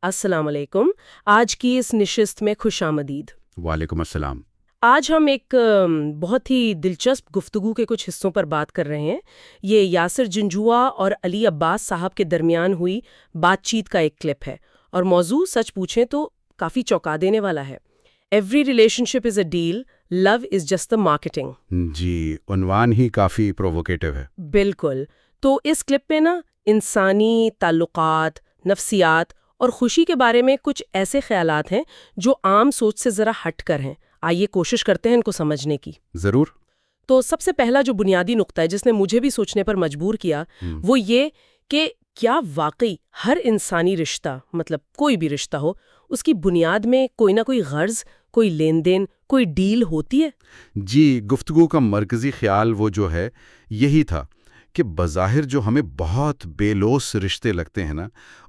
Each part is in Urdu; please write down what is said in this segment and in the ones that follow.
السلام علیکم۔ آج کی اس نشست میں خوش آمدید۔ وعلیکم السلام۔ آج ہم ایک بہت ہی دلچسپ گفتگو کے کچھ حصوں پر بات کر رہے ہیں۔ یہ یاسر جنجوعہ اور علی عباس صاحب کے درمیان ہوئی بات چیت کا ایک کلپ ہے، اور موضوع سچ پوچھیں تو کافی چونکا دینے والا ہے۔ Every relationship is a deal, love is just the marketing. جی، عنوان ہی کافی پرووکیٹو ہے۔ بالکل۔ تو اس کلپ میں انسانی تعلقات، نفسیات اور خوشی کے بارے میں کچھ ایسے خیالات ہیں جو عام سوچ سے ذرا ہٹ کر ہیں۔ آئیے کوشش کرتے ہیں ان کو سمجھنے کی۔ ضرور۔ تو سب سے پہلا جو بنیادی نقطہ ہے جس نے مجھے بھی سوچنے پر مجبور کیا، وہ یہ کہ کیا واقعی ہر انسانی رشتہ، مطلب کوئی بھی رشتہ ہو، اس کی بنیاد میں کوئی نہ کوئی غرض، کوئی لین دین، کوئی ڈیل ہوتی ہے؟ جی، گفتگو کا مرکزی خیال وہ جو ہے یہی تھا کہ بظاہر جو ہمیں بہت بے لوث رشتے لگتے ہیں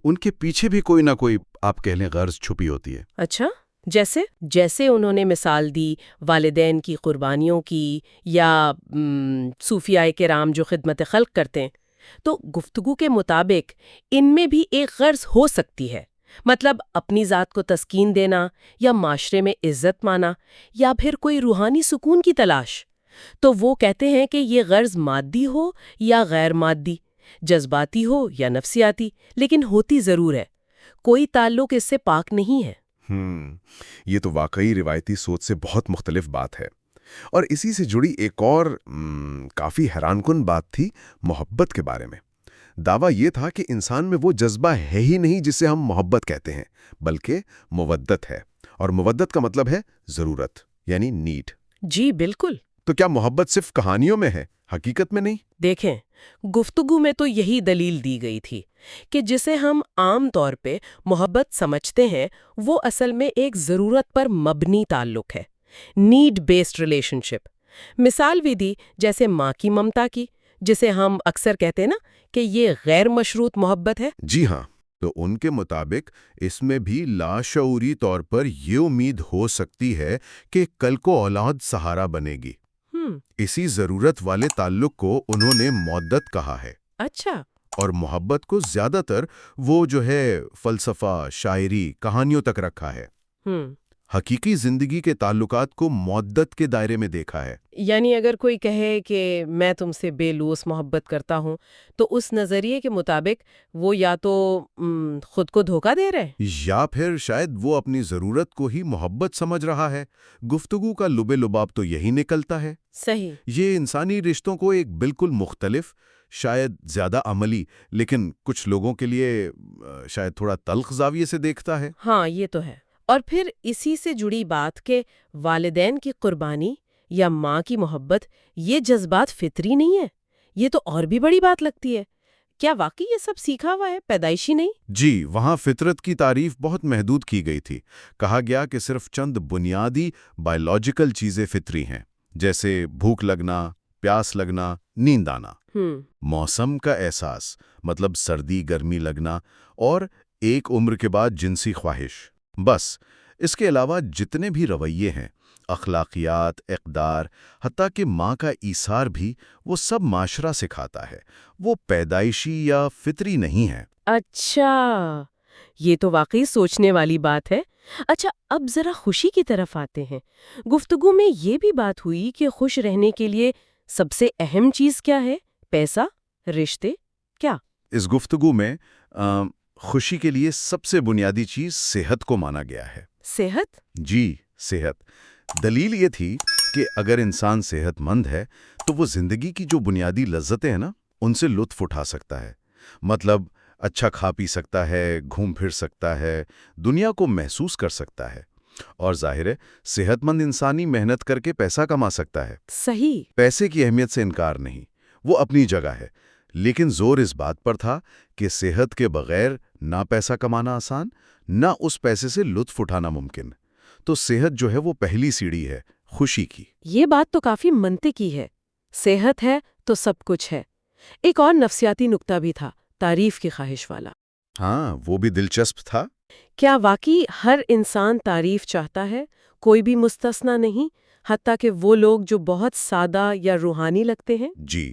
ان کے پیچھے بھی کوئی نہ کوئی آپ کہہ لیں غرض چھپی ہوتی ہے۔ اچھا، جیسے انہوں نے مثال دی والدین کی قربانیوں کی، یا صوفیاء کرام جو خدمت خلق کرتے ہیں، تو گفتگو کے مطابق ان میں بھی ایک غرض ہو سکتی ہے۔ مطلب اپنی ذات کو تسکین دینا، یا معاشرے میں عزت پانا، یا پھر کوئی روحانی سکون کی تلاش۔ تو وہ کہتے ہیں کہ یہ غرض مادی ہو یا غیر مادی، جذباتی ہو یا نفسیاتی، لیکن ہوتی ضرور ہے۔ کوئی تعلق اس سے پاک نہیں ہے۔ یہ تو واقعی روایتی سوچ سے بہت مختلف بات ہے، اور اسی سے جڑی ایک اور کافی حیران کن بات تھی محبت کے بارے میں۔ دعویٰ یہ تھا کہ انسان میں وہ جذبہ ہے ہی نہیں جسے ہم محبت کہتے ہیں، بلکہ مودت ہے، اور مودت کا مطلب ہے ضرورت، یعنی نیڈ۔ جی بالکل۔ تو کیا محبت صرف کہانیوں میں ہے، حقیقت میں نہیں؟ دیکھیں، گفتگو میں تو یہی دلیل دی گئی تھی کہ جسے ہم عام طور پہ محبت سمجھتے ہیں وہ اصل میں ایک ضرورت پر مبنی تعلق ہے، نیڈ بیسڈ ریلیشن شپ۔ مثال بھی دی جیسے ماں کی ممتا کی، جسے ہم اکثر کہتے ہیں کہ یہ غیر مشروط محبت ہے۔ جی ہاں، تو ان کے مطابق اس میں بھی لاشعوری طور پر یہ امید ہو سکتی ہے کہ کل کو اولاد سہارا بنے گی۔ اسی ضرورت والے تعلق کو انہوں نے مودت کہا ہے۔ اچھا۔ اور محبت کو زیادہ تر وہ جو ہے فلسفہ، شاعری، کہانیوں تک رکھا ہے۔ حقیقی زندگی کے تعلقات کو مودت کے دائرے میں دیکھا ہے۔ یعنی اگر کوئی کہے کہ میں تم سے بے لوث محبت کرتا ہوں، تو اس نظریے کے مطابق وہ یا تو خود کو دھوکہ دے رہے، یا پھر شاید وہ اپنی ضرورت کو ہی محبت سمجھ رہا ہے۔ گفتگو کا لب لباب تو یہی نکلتا ہے۔ صحیح۔ یہ انسانی رشتوں کو ایک بالکل مختلف، شاید زیادہ عملی، لیکن کچھ لوگوں کے لیے شاید تھوڑا تلخ زاویے سے دیکھتا ہے۔ ہاں، یہ تو ہے۔ اور پھر اسی سے جڑی بات کہ والدین کی قربانی یا ماں کی محبت، یہ جذبات فطری نہیں ہے، یہ تو اور بھی بڑی بات لگتی ہے۔ کیا واقعی یہ سب سیکھا ہوا ہے، پیدائشی نہیں؟ جی، وہاں فطرت کی تعریف بہت محدود کی گئی تھی۔ کہا گیا کہ صرف چند بنیادی بائیولوجیکل چیزیں فطری ہیں، جیسے بھوک لگنا، پیاس لگنا، نیند آنا۔ موسم کا احساس، مطلب سردی گرمی لگنا، اور ایک عمر کے بعد جنسی خواہش۔ بس اس کے علاوہ جتنے بھی رویے ہیں، اخلاقیات، اقدار، حتیٰ کہ ماں کا ایثار بھی، وہ سب معاشرہ سکھاتا ہے، وہ پیدائشی یا فطری نہیں ہے۔ اچھا، یہ تو واقعی سوچنے والی بات ہے۔ اچھا، اب ذرا خوشی کی طرف آتے ہیں۔ گفتگو میں یہ بھی بات ہوئی کہ خوش رہنے کے لیے سب سے اہم چیز کیا ہے؟ پیسہ، رشتے، کیا؟ اس گفتگو میں خوشی کے لیے سب سے بنیادی چیز صحت کو مانا گیا ہے۔ صحت؟ جی، صحت۔ دلیل یہ تھی کہ اگر انسان صحت مند ہے تو وہ زندگی کی جو بنیادی لذتیں ہیں ان سے لطف اٹھا سکتا ہے۔ مطلب اچھا کھا پی سکتا ہے، گھوم پھر سکتا ہے، دنیا کو محسوس کر سکتا ہے۔ اور ظاہر ہے، صحت مند انسانی محنت کر کے پیسہ کما سکتا ہے۔ صحیح۔ پیسے کی اہمیت سے انکار نہیں، وہ اپنی جگہ ہے، لیکن زور اس بات پر تھا کہ صحت کے بغیر نہ پیسہ کمانا آسان، نہ اس پیسے سے لطف اٹھانا ممکن۔ تو صحت جو ہے وہ پہلی سیڑھی ہے خوشی کی۔ یہ بات تو کافی منطقی ہے، صحت ہے تو سب کچھ ہے۔ ایک اور نفسیاتی نکتہ بھی تھا، تعریف کی خواہش والا۔ ہاں، وہ بھی دلچسپ تھا۔ کیا واقعی ہر انسان تعریف چاہتا ہے، کوئی بھی مستثنا نہیں، حتیٰ کہ وہ لوگ جو بہت سادہ یا روحانی لگتے ہیں؟ جی،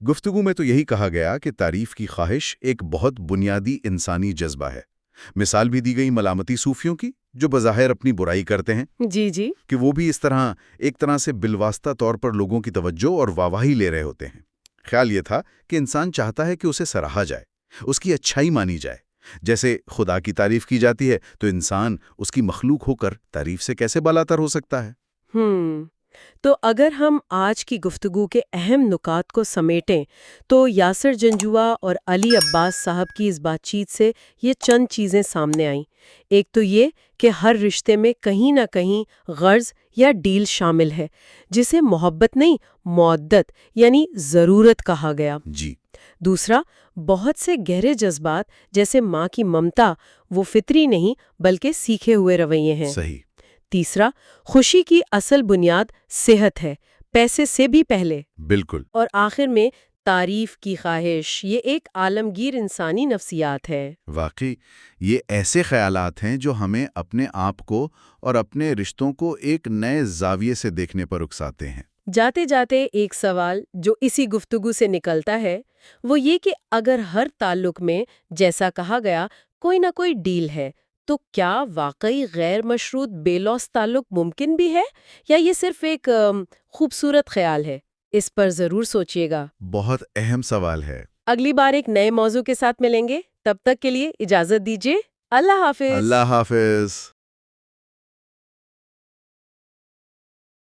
گفتگو میں تو یہی کہا گیا کہ تعریف کی خواہش ایک بہت بنیادی انسانی جذبہ ہے۔ مثال بھی دی گئی ملامتی صوفیوں کی جو بظاہر اپنی برائی کرتے ہیں جی جی کہ وہ بھی اس طرح ایک طرح سے بالواسطہ طور پر لوگوں کی توجہ اور واہواہی لے رہے ہوتے ہیں۔ خیال یہ تھا کہ انسان چاہتا ہے کہ اسے سراہا جائے، اس کی اچھائی مانی جائے۔ جیسے خدا کی تعریف کی جاتی ہے تو انسان اس کی مخلوق ہو کر تعریف سے کیسے بالاتر ہو سکتا ہے؟ تو اگر ہم آج کی گفتگو کے اہم نکات کو سمیٹیں تو یاسر جنجوعہ اور علی عباس صاحب کی اس بات چیت سے یہ چند چیزیں سامنے آئیں۔ ایک تو یہ کہ ہر رشتے میں کہیں نہ کہیں غرض یا ڈیل شامل ہے، جسے محبت نہیں، مودت یعنی ضرورت کہا گیا۔ جی۔ دوسرا، بہت سے گہرے جذبات جیسے ماں کی ممتا وہ فطری نہیں بلکہ سیکھے ہوئے رویے ہیں۔ صحیح۔ تیسرا، خوشی کی اصل بنیاد صحت ہے، پیسے سے بھی پہلے۔ بالکل۔ اور آخر میں تعریف کی خواہش، یہ ایک عالمگیر انسانی نفسیات ہے۔ واقعی یہ ایسے خیالات ہیں جو ہمیں اپنے آپ کو اور اپنے رشتوں کو ایک نئے زاویے سے دیکھنے پر اکساتے ہیں۔ جاتے جاتے ایک سوال جو اسی گفتگو سے نکلتا ہے وہ یہ کہ اگر ہر تعلق میں جیسا کہا گیا کوئی نہ کوئی ڈیل ہے تو کیا واقعی غیر مشروط بے لوث تعلق ممکن بھی ہے یا یہ صرف ایک خوبصورت خیال ہے؟ اس پر ضرور سوچئے گا۔ بہت اہم سوال ہے۔ اگلی بار ایک نئے موضوع کے ساتھ ملیں گے، تب تک کے لیے اجازت دیجیے۔ اللہ حافظ۔ اللہ حافظ۔